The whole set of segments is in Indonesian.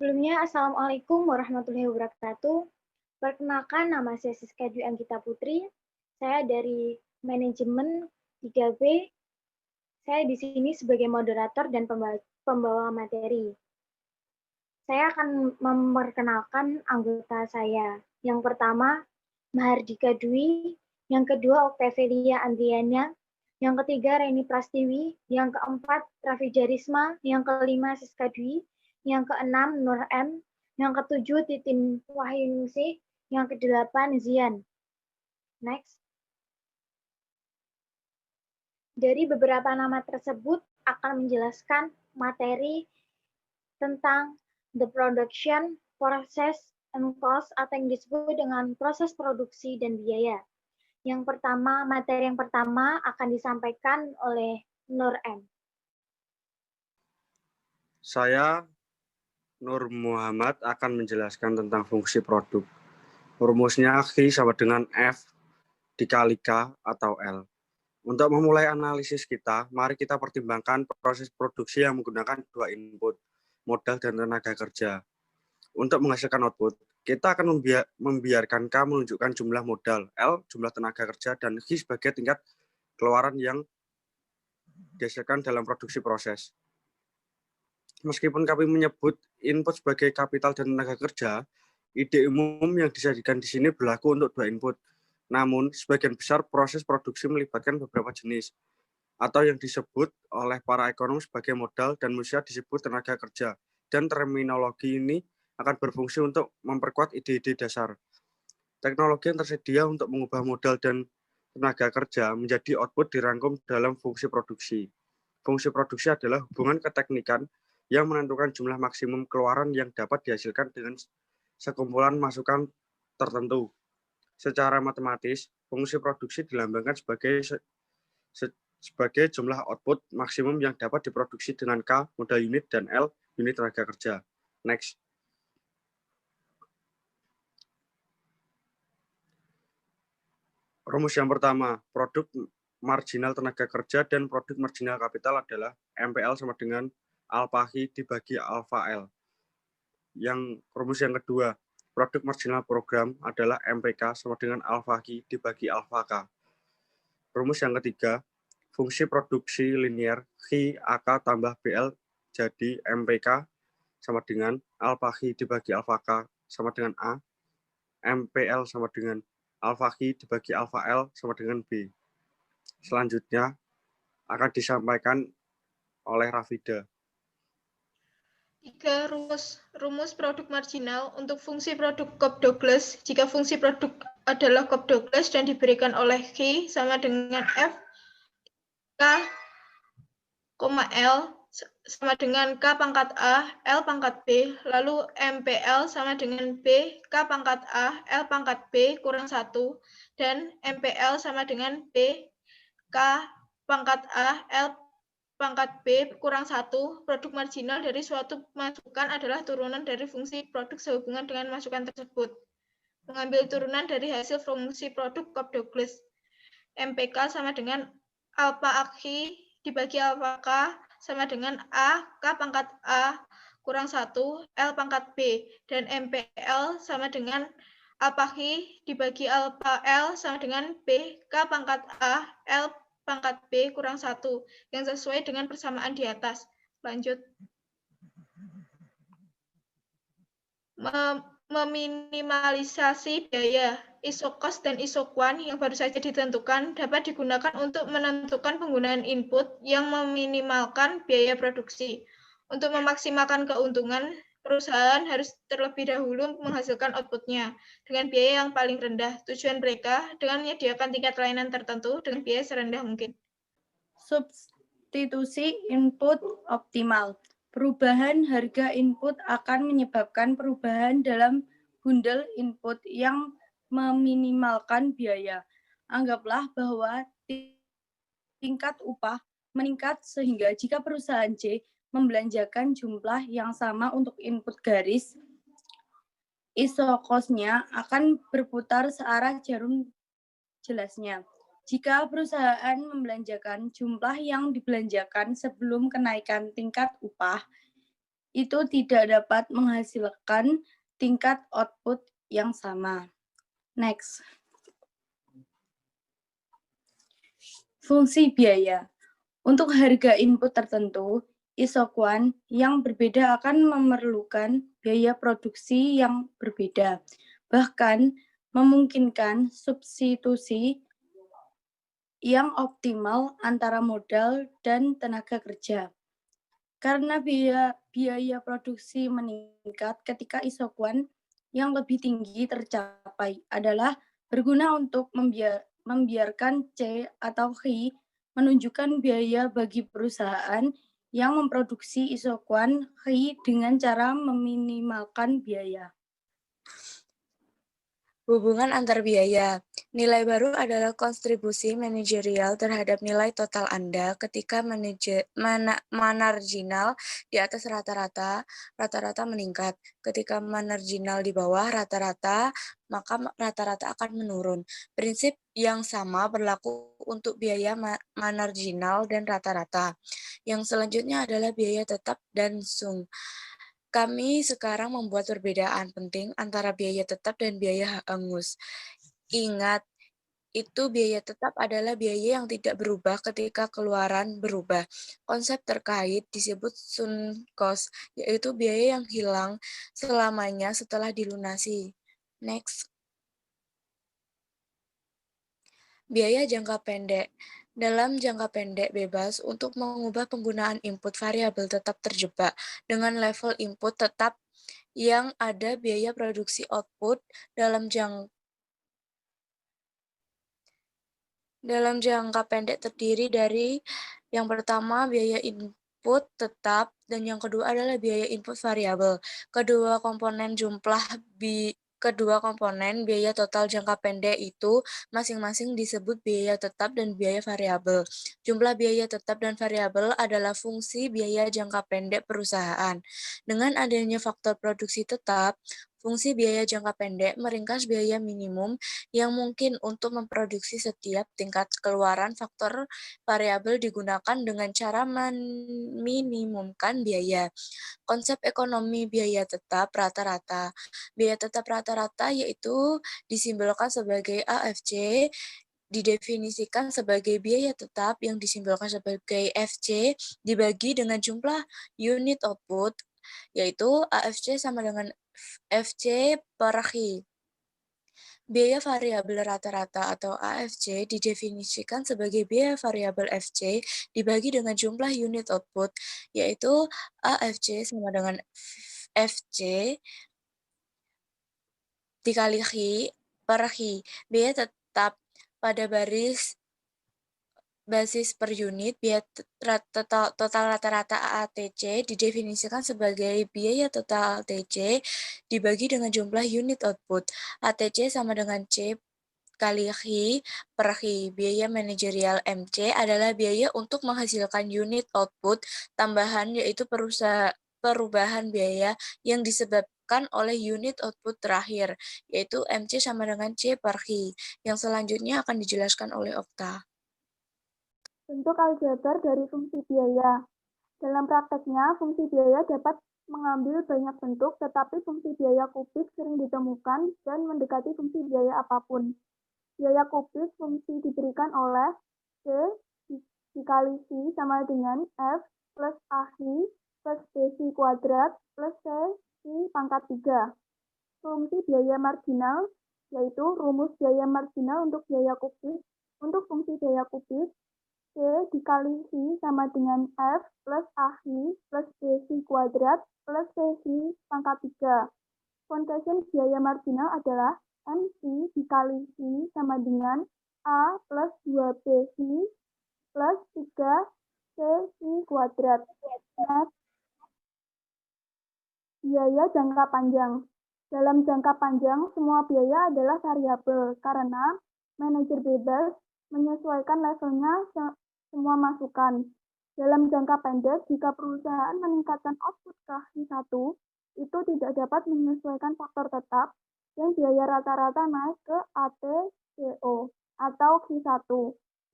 Sebelumnya, Assalamualaikum warahmatullahi wabarakatuh. Perkenalkan, nama saya Siska Dwi Anggita Putri. Saya dari manajemen 3B. Saya di sini sebagai moderator dan pembawa materi. Saya akan memperkenalkan anggota saya. Yang pertama, Mahardika Dwi. Yang kedua, Octavelia Andriana. Yang ketiga, Reni Prastiwi. Yang keempat, Raffi Jarisma. Yang kelima, Siska Dwi. Yang keenam, Nur M. Yang ketujuh, Titin Wahyuningsih. Yang kedelapan, Zian. Next. Dari beberapa nama tersebut akan menjelaskan materi tentang the production, process, and cost atau yang disebut dengan proses produksi dan biaya. Materi yang pertama akan disampaikan oleh Nur M. Saya, Nur Muhammad, akan menjelaskan tentang fungsi produk. Rumusnya Q sama dengan F dikali K atau L. Untuk memulai analisis kita, mari kita pertimbangkan proses produksi yang menggunakan dua input, modal dan tenaga kerja. Untuk menghasilkan output, kita akan membiarkan K menunjukkan jumlah modal, L jumlah tenaga kerja, dan Q sebagai tingkat keluaran yang dihasilkan dalam produksi proses. Meskipun kami menyebut input sebagai kapital dan tenaga kerja, ide umum yang disajikan di sini berlaku untuk dua input. Namun, sebagian besar proses produksi melibatkan beberapa jenis, atau yang disebut oleh para ekonom sebagai modal dan manusia disebut tenaga kerja. Dan terminologi ini akan berfungsi untuk memperkuat ide-ide dasar. Teknologi yang tersedia untuk mengubah modal dan tenaga kerja menjadi output dirangkum dalam fungsi produksi. Fungsi produksi adalah hubungan keteknikan yang menentukan jumlah maksimum keluaran yang dapat dihasilkan dengan sekumpulan masukan tertentu. Secara matematis, fungsi produksi dilambangkan sebagai jumlah output maksimum yang dapat diproduksi dengan K, modal unit, dan L, unit tenaga kerja. Next. Rumus yang pertama, produk marginal tenaga kerja dan produk marginal kapital adalah MPL sama dengan alpha Q dibagi alpha L. Yang rumus yang kedua, produk marginal program adalah MPK sama dengan alpha Q dibagi alpha K. Rumus yang ketiga, fungsi produksi linear Q AK tambah BL jadi MPK sama dengan alpha Q dibagi alpha K sama dengan A. MPL sama dengan alpha Q dibagi alpha L sama dengan B. Selanjutnya akan disampaikan oleh Rafida. 3. Rumus produk marginal untuk fungsi produk Cobb-Douglas. Jika fungsi produk adalah Cobb-Douglas dan diberikan oleh Q sama dengan F, K, L sama dengan K pangkat A, L pangkat B, lalu MPL sama dengan B, K pangkat A, L pangkat B kurang 1, dan MPL sama dengan B, K pangkat A, L pangkat B kurang 1, produk marginal dari suatu masukan adalah turunan dari fungsi produk sehubungan dengan masukan tersebut. Mengambil turunan dari hasil fungsi produk Cobb-Douglas. MPK sama dengan alpha Q dibagi alpha K sama dengan A, K pangkat A kurang 1, L pangkat B. Dan MPL sama dengan alpha Q dibagi alpha L sama dengan B, K pangkat A, L pangkat B kurang 1, yang sesuai dengan persamaan di atas. Lanjut. Meminimalisasi biaya. Isocost dan isoquant yang baru saja ditentukan dapat digunakan untuk menentukan penggunaan input yang meminimalkan biaya produksi. Untuk memaksimalkan keuntungan, perusahaan harus terlebih dahulu menghasilkan output-nya dengan biaya yang paling rendah. Tujuan mereka dengan menyediakan tingkat layanan tertentu dengan biaya serendah mungkin. Substitusi input optimal. Perubahan harga input akan menyebabkan perubahan dalam bundel input yang meminimalkan biaya. Anggaplah bahwa tingkat upah meningkat sehingga jika perusahaan C membelanjakan jumlah yang sama untuk input garis, isokosnya akan berputar searah jarum jelasnya. Jika perusahaan membelanjakan jumlah yang dibelanjakan sebelum kenaikan tingkat upah, itu tidak dapat menghasilkan tingkat output yang sama. Next. Fungsi biaya. Untuk harga input tertentu, isokuan yang berbeda akan memerlukan biaya produksi yang berbeda, bahkan memungkinkan substitusi yang optimal antara modal dan tenaga kerja. Karena biaya produksi meningkat ketika isokuan yang lebih tinggi tercapai adalah berguna untuk membiarkan C atau Xi menunjukkan biaya bagi perusahaan yang memproduksi isokuan Xi dengan cara meminimalkan biaya. Hubungan antar biaya. Nilai baru adalah kontribusi manajerial terhadap nilai total Anda ketika marginal di atas rata-rata, rata-rata meningkat. Ketika marginal di bawah rata-rata, maka rata-rata akan menurun. Prinsip yang sama berlaku untuk biaya marginal dan rata-rata. Yang selanjutnya adalah biaya tetap dan sum. Kami sekarang membuat perbedaan penting antara biaya tetap dan biaya hangus. Ingat, itu biaya tetap adalah biaya yang tidak berubah ketika keluaran berubah. Konsep terkait disebut sunk cost, yaitu biaya yang hilang selamanya setelah dilunasi. Next. Biaya jangka pendek. Dalam jangka pendek bebas untuk mengubah penggunaan input variabel tetap terjebak dengan level input tetap yang ada biaya produksi output dalam jangka pendek terdiri dari yang pertama biaya input tetap dan yang kedua adalah biaya input variabel. Kedua komponen biaya total jangka pendek itu masing-masing disebut biaya tetap dan biaya variabel. Jumlah biaya tetap dan variabel adalah fungsi biaya jangka pendek perusahaan. Dengan adanya faktor produksi tetap, fungsi biaya jangka pendek meringkas biaya minimum yang mungkin untuk memproduksi setiap tingkat keluaran. Faktor variabel digunakan dengan cara meminimumkan biaya. Konsep ekonomi biaya tetap rata-rata. Biaya tetap rata-rata yaitu disimbolkan sebagai AFC, didefinisikan sebagai biaya tetap yang disimbolkan sebagai FC dibagi dengan jumlah unit output, yaitu AFC sama dengan FC per Xi. Biaya variabel rata-rata atau AFC didefinisikan sebagai biaya variabel FC dibagi dengan jumlah unit output, yaitu AFC sama dengan FC dikali Xi per Xi. Biaya tetap pada basis per unit, biaya total rata-rata ATC didefinisikan sebagai biaya total TC dibagi dengan jumlah unit output. ATC sama dengan C kali Xi per Xi. Biaya manajerial MC adalah biaya untuk menghasilkan unit output tambahan, yaitu perubahan biaya yang disebabkan oleh unit output terakhir, yaitu MC sama dengan C per Xi. Yang selanjutnya akan dijelaskan oleh Okta. Bentuk aljabar dari fungsi biaya. Dalam prakteknya, fungsi biaya dapat mengambil banyak bentuk, tetapi fungsi biaya kubik sering ditemukan dan mendekati fungsi biaya apapun. Biaya kubik fungsi diberikan oleh C dikali Xi sama dengan F plus AXi plus BXi kuadrat plus C Xi pangkat 3. Fungsi biaya marginal, yaitu rumus biaya marginal untuk biaya kubik. Untuk fungsi biaya kubik, C dikali Xi sama dengan F plus AXi plus BXi kuadrat plus CXi pangkat 3. Quotation biaya marginal adalah MC dikali Xi sama dengan A plus 2BXi plus 3CXi kuadrat. Biaya jangka panjang. Dalam jangka panjang, semua biaya adalah variabel karena manajer bebas menyesuaikan levelnya semua masukan. Dalam jangka pendek, jika perusahaan meningkatkan output ke Xi1, itu tidak dapat menyesuaikan faktor tetap dan biaya rata-rata naik ke ATCO atau Xi1.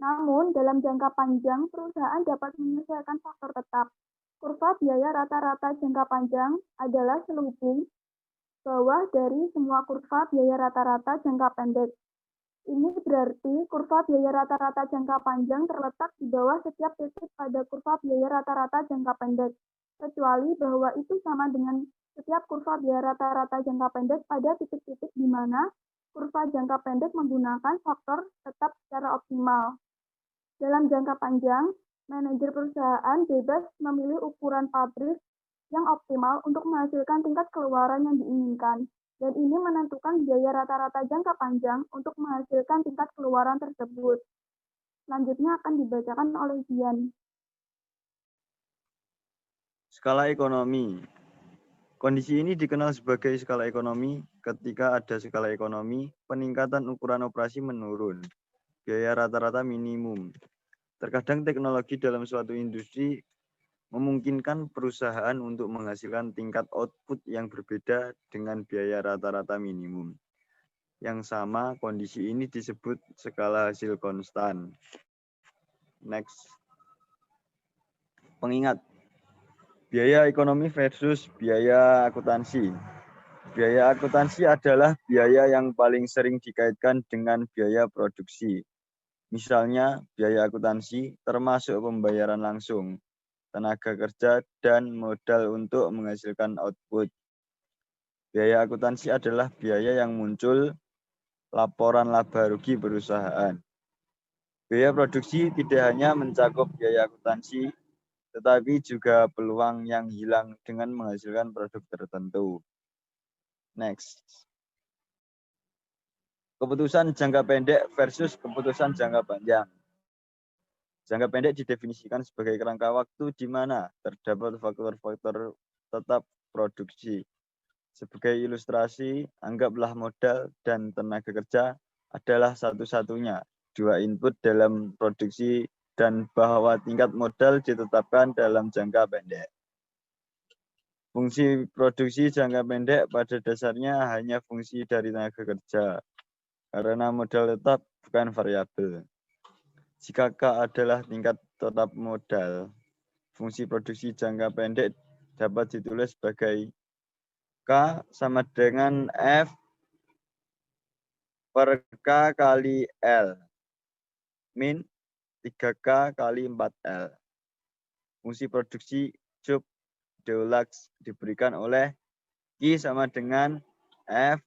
Namun, dalam jangka panjang, perusahaan dapat menyesuaikan faktor tetap Kurva biaya rata-rata jangka panjang adalah selubung bawah dari semua kurva biaya rata-rata jangka pendek. Ini berarti kurva biaya rata-rata jangka panjang terletak di bawah setiap titik pada kurva biaya rata-rata jangka pendek, kecuali bahwa itu sama dengan setiap kurva biaya rata-rata jangka pendek pada titik-titik di mana kurva jangka pendek menggunakan faktor tetap secara optimal. Dalam jangka panjang, manajer perusahaan bebas memilih ukuran pabrik yang optimal untuk menghasilkan tingkat keluaran yang diinginkan, dan ini menentukan biaya rata-rata jangka panjang untuk menghasilkan tingkat keluaran tersebut. Selanjutnya akan dibacakan oleh Dian. Skala ekonomi. Kondisi ini dikenal sebagai skala ekonomi. Ketika ada skala ekonomi, peningkatan ukuran operasi menurun. Biaya rata-rata minimum. Terkadang teknologi dalam suatu industri memungkinkan perusahaan untuk menghasilkan tingkat output yang berbeda dengan biaya rata-rata minimum. Yang sama, kondisi ini disebut skala hasil konstan. Next. Pengingat. Biaya ekonomi versus biaya akuntansi. Biaya akuntansi adalah biaya yang paling sering dikaitkan dengan biaya produksi. Misalnya, biaya akuntansi termasuk pembayaran langsung, tenaga kerja, dan modal untuk menghasilkan output. Biaya akuntansi adalah biaya yang muncul laporan laba rugi perusahaan. Biaya produksi tidak hanya mencakup biaya akuntansi, tetapi juga peluang yang hilang dengan menghasilkan produk tertentu. Next. Keputusan jangka pendek versus keputusan jangka panjang. Jangka pendek didefinisikan sebagai kerangka waktu di mana terdapat faktor-faktor tetap produksi. Sebagai ilustrasi, anggaplah modal dan tenaga kerja adalah satu-satunya dua input dalam produksi dan bahwa tingkat modal ditetapkan dalam jangka pendek. Fungsi produksi jangka pendek pada dasarnya hanya fungsi dari tenaga kerja, karena modal tetap bukan variabel. Jika K adalah tingkat tetap modal, fungsi produksi jangka pendek dapat ditulis sebagai K sama dengan F per K kali L min 3K kali 4L. Fungsi produksi Job Deluxe diberikan oleh Q sama dengan F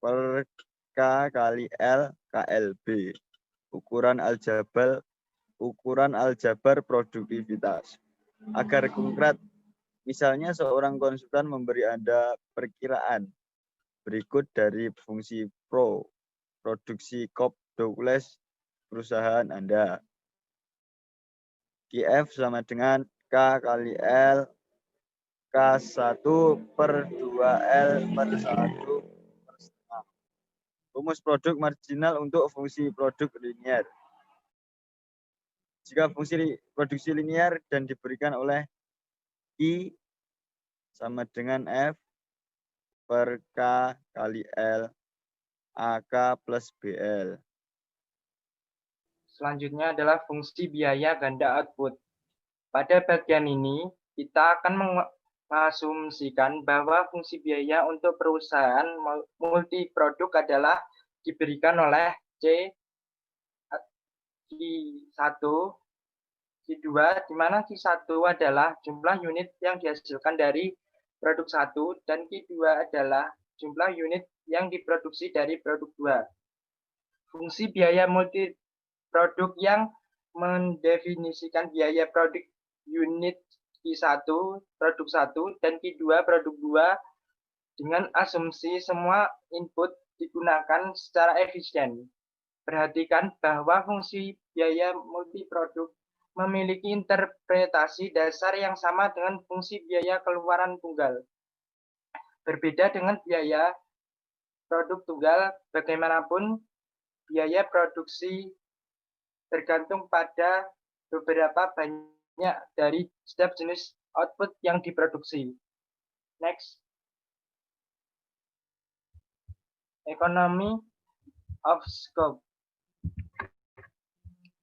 per K kali L KLB. Ukuran aljabar produktivitas. Agar konkret, misalnya seorang konsultan memberi Anda perkiraan berikut dari fungsi produksi Job Deluxe perusahaan Anda. QF sama dengan K kali L K1 per 2L per 1 per setengah. Rumus produk marginal untuk fungsi produk linier. Jika fungsi produksi linier dan diberikan oleh I sama dengan F per K kali L AK plus BL. Selanjutnya adalah fungsi biaya ganda output. Pada bagian ini, kita akan mengasumsikan bahwa fungsi biaya untuk perusahaan multiproduk adalah diberikan oleh C Q1, Q2, di mana Q1 adalah jumlah unit yang dihasilkan dari produk 1 dan Q2 adalah jumlah unit yang diproduksi dari produk 2. Fungsi biaya multiproduk yang mendefinisikan biaya produk unit Q1 produk 1 dan Q2 produk 2 dengan asumsi semua input digunakan secara efisien. Perhatikan bahwa fungsi biaya multiproduk memiliki interpretasi dasar yang sama dengan fungsi biaya keluaran tunggal. Berbeda dengan biaya produk tunggal, bagaimanapun biaya produksi tergantung pada beberapa banyak dari setiap jenis output yang diproduksi. Next. Economy of scope.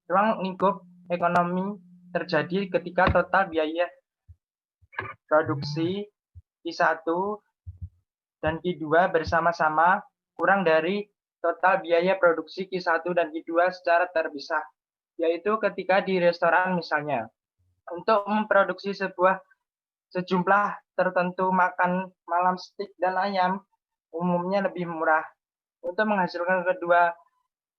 Ruang lingkup ekonomi terjadi ketika total biaya produksi Q1 dan Q2 bersama-sama kurang dari total biaya produksi Q1 dan Q2 secara terpisah, yaitu ketika di restoran misalnya. Untuk memproduksi sejumlah tertentu makan malam steak dan ayam umumnya lebih murah. Untuk menghasilkan kedua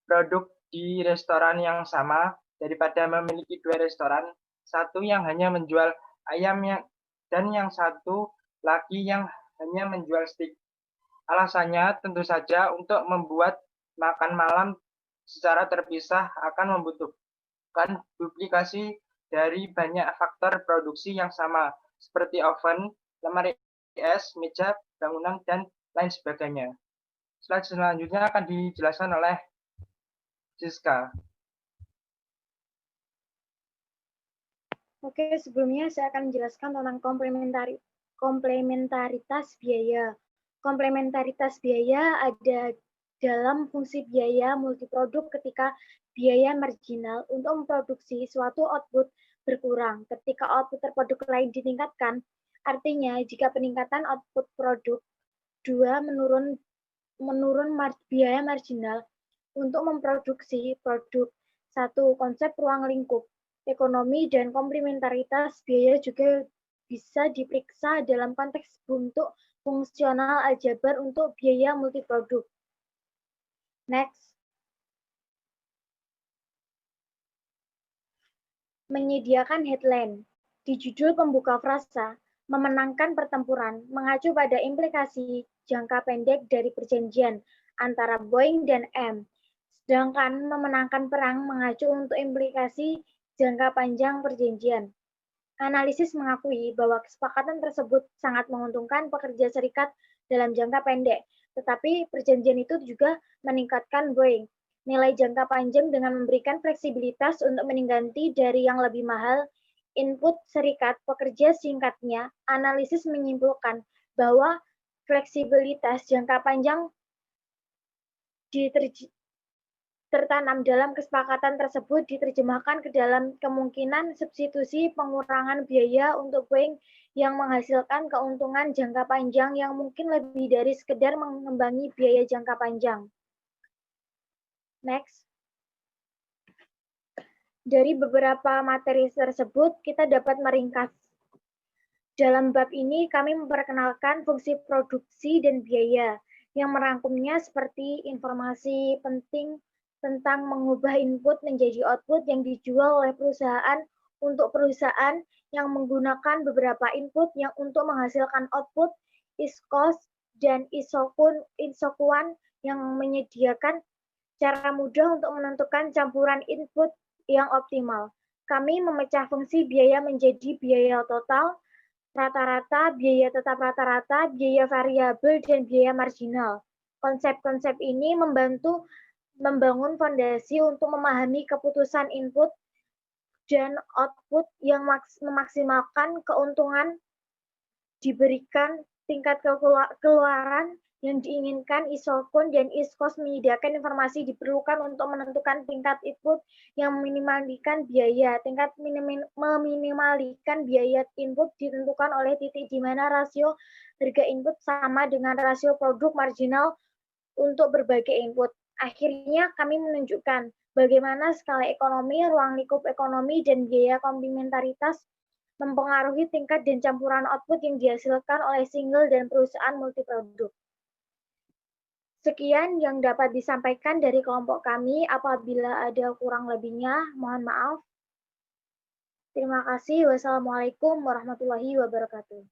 produk di restoran yang sama daripada memiliki dua restoran, satu yang hanya menjual ayam dan yang satu lagi yang hanya menjual steak. Alasannya tentu saja untuk membuat makan malam secara terpisah akan membutuhkan duplikasi dari banyak faktor produksi yang sama, seperti oven, lemari es, meja, bangunan, dan lain sebagainya. Slide selanjutnya akan dijelaskan oleh Siska. Oke, sebelumnya saya akan menjelaskan tentang komplementaritas biaya. Komplementaritas biaya ada dalam fungsi biaya multiproduk ketika biaya marginal untuk memproduksi suatu output berkurang ketika output terproduk lain ditingkatkan. Artinya, jika peningkatan output produk 2 menurun biaya marginal untuk memproduksi produk. 1. Konsep ruang lingkup ekonomi dan komplementaritas biaya juga bisa diperiksa dalam konteks bentuk fungsional aljabar untuk biaya multiproduk. Next. Menyediakan headline. Di judul pembuka frasa, memenangkan pertempuran, mengacu pada implikasi jangka pendek dari perjanjian antara Boeing dan M. Sedangkan memenangkan perang mengacu untuk implikasi jangka panjang perjanjian. Analisis mengakui bahwa kesepakatan tersebut sangat menguntungkan pekerja serikat dalam jangka pendek, tetapi perjanjian itu juga meningkatkan Boeing. Nilai jangka panjang dengan memberikan fleksibilitas untuk mengganti dari yang lebih mahal input serikat pekerja. Singkatnya, analisis menyimpulkan bahwa fleksibilitas jangka panjang tertanam dalam kesepakatan tersebut diterjemahkan ke dalam kemungkinan substitusi pengurangan biaya untuk Boeing yang menghasilkan keuntungan jangka panjang yang mungkin lebih dari sekedar mengembangi biaya jangka panjang. Next. Dari beberapa materi tersebut, kita dapat meringkas. Dalam bab ini, kami memperkenalkan fungsi produksi dan biaya, yang merangkumnya seperti informasi penting tentang mengubah input menjadi output yang dijual oleh perusahaan untuk perusahaan yang menggunakan beberapa input yang untuk menghasilkan output, ISCOS, dan ISOQUAN yang menyediakan cara mudah untuk menentukan campuran input yang optimal. Kami memecah fungsi biaya menjadi biaya total, rata-rata, biaya tetap rata-rata, biaya variabel, dan biaya marginal. Konsep-konsep ini membantu membangun fondasi untuk memahami keputusan input dan output yang memaksimalkan keuntungan diberikan tingkat keluaran yang diinginkan. ISOQUAN dan ISCOS menyediakan informasi diperlukan untuk menentukan tingkat input yang meminimalkan biaya. Tingkat meminimalkan biaya input ditentukan oleh titik di mana rasio harga input sama dengan rasio produk marginal untuk berbagai input. Akhirnya kami menunjukkan bagaimana skala ekonomi, ruang lingkup ekonomi, dan biaya komplementaritas mempengaruhi tingkat dan campuran output yang dihasilkan oleh single dan perusahaan multiproduk. Sekian yang dapat disampaikan dari kelompok kami. Apabila ada kurang lebihnya, mohon maaf. Terima kasih. Wassalamualaikum warahmatullahi wabarakatuh.